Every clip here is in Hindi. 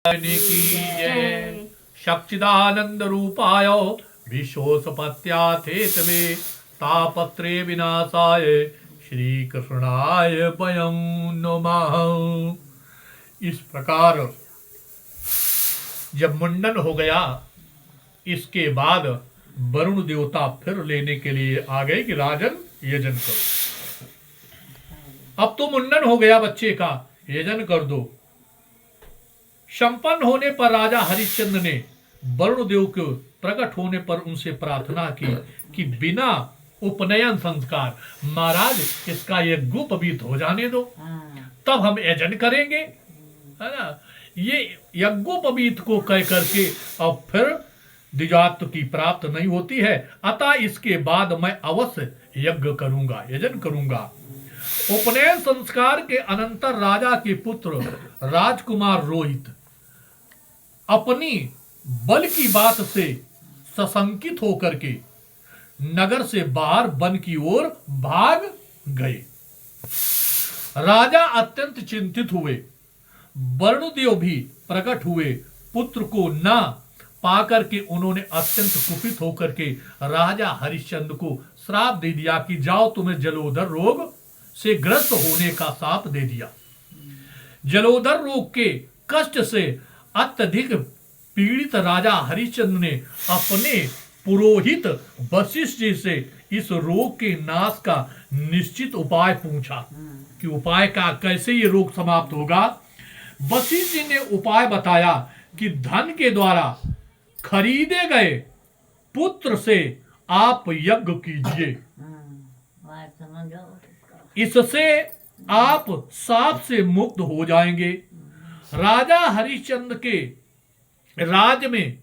की जय। सच्चिदानंद रूपाय विश्वोत्पत्त्याथे तवे तापत्रे विनाशाय श्री कृष्णाय वयं नमः। इस प्रकार जब मुंडन हो गया, इसके बाद वरुण देवता फिर लेने के लिए आ गए कि राजन यजन करो। अब तो मुंडन हो गया बच्चे का, यजन कर दो। संपन्न होने पर राजा हरिश्चंद्र ने वरुण देव के प्रकट होने पर उनसे प्रार्थना की कि बिना उपनयन संस्कार महाराज इसका यज्ञोपवीत हो जाने दो, तब हम यजन करेंगे, है ना। ये यज्ञोपवीत को कह करके अब फिर द्विजात्व की प्राप्त नहीं होती है, अतः इसके बाद मैं अवश्य यज्ञ करूंगा, यजन करूंगा। उपनयन संस्कार के अनंतर राजा के पुत्र राजकुमार रोहित अपनी बल की बात से सशंकित होकर के नगर से बाहर वन की ओर भाग गए। राजा अत्यंत चिंतित हुए। वरुणदेव भी प्रकट हुए। पुत्र को न पाकर के उन्होंने अत्यंत कुपित होकर के राजा हरिश्चंद्र को श्राप दे दिया कि जाओ, तुम्हें जलोदर रोग से ग्रस्त होने का शाप दे दिया। जलोदर रोग के कष्ट से अत्यधिक पीड़ित राजा हरिश्चंद्र ने अपने पुरोहित वशिष्ठ जी से इस रोग के नाश का निश्चित उपाय पूछा कि उपाय का कैसे ये रोग समाप्त होगा। वशिष्ठ जी ने उपाय बताया कि धन के द्वारा खरीदे गए पुत्र से आप यज्ञ कीजिए, इससे आप शाप से मुक्त हो जाएंगे। राजा हरिश्चंद्र के राज में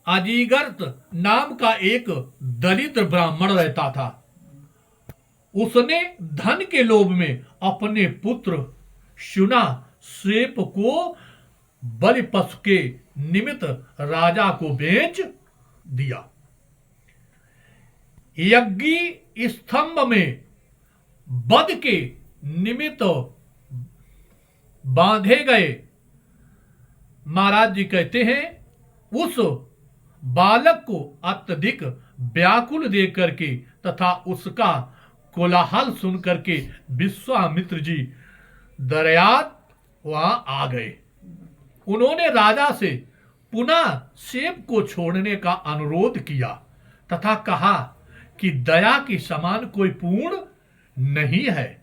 अजीगर्त नाम का एक दरिद्र ब्राह्मण रहता था। उसने धन के लोभ में अपने पुत्र शुना श्वेप को बलि पशु के निमित्त राजा को बेच दिया। यज्ञ स्तंभ में वध के निमित्त बांधे गए महाराज जी कहते हैं, उस बालक को अत्यधिक व्याकुल देख करके तथा उसका कोलाहल सुन करके विश्वामित्र जी दरयात वहां आ गए। उन्होंने राजा से पुनः सेब को छोड़ने का अनुरोध किया तथा कहा कि दया के समान कोई पूर्ण नहीं है,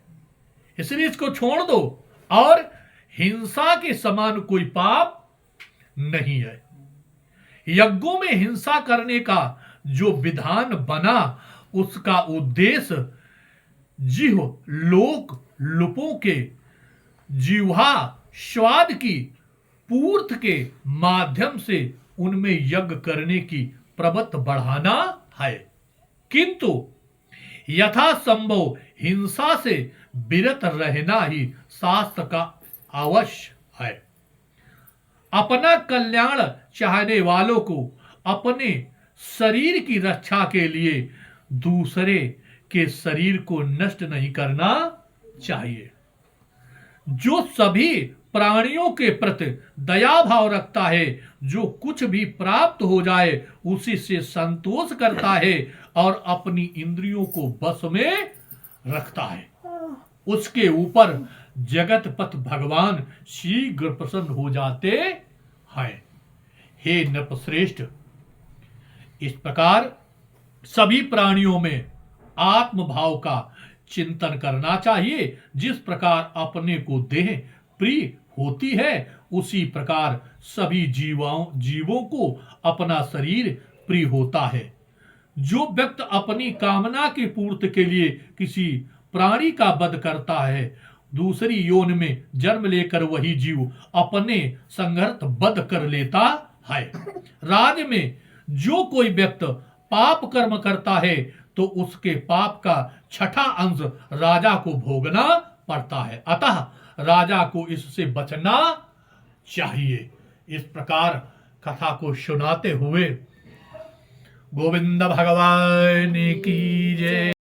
इसलिए इसको छोड़ दो, और हिंसा के समान कोई पाप नहीं है। यज्ञों में हिंसा करने का जो विधान बना, उसका उद्देश्य जिह लोक लुपों के जिह्वा स्वाद की पूर्ति के माध्यम से उनमें यज्ञ करने की प्रवृत्ति बढ़ाना है, किंतु यथासंभव हिंसा से विरत रहना ही शास्त्र का आवश्य है। अपना कल्याण चाहने वालों को अपने शरीर की रक्षा के लिए दूसरे के शरीर को नष्ट नहीं करना चाहिए। जो सभी प्राणियों के प्रति दया भाव रखता है, जो कुछ भी प्राप्त हो जाए उसी से संतोष करता है और अपनी इंद्रियों को बस में रखता है, उसके ऊपर जगतपथ भगवान शीघ्र प्रसन्न हो जाते हैं। हे नृपश्रेष्ठ, इस प्रकार सभी प्राणियों में आत्म भाव का चिंतन करना चाहिए। जिस प्रकार अपने को देह प्रिय होती है, उसी प्रकार सभी जीवों को अपना शरीर प्रिय होता है। जो व्यक्ति अपनी कामना की पूर्ति के लिए किसी प्राणी का वध करता है, दूसरी योनि में जन्म लेकर वही जीव अपने संघर्ष वध कर लेता है। राज में जो कोई व्यक्ति पाप कर्म करता है, तो उसके पाप का छठा अंश राजा को भोगना पड़ता है, अतः राजा को इससे बचना चाहिए। इस प्रकार कथा को सुनाते हुए गोविंद भगवान की जय।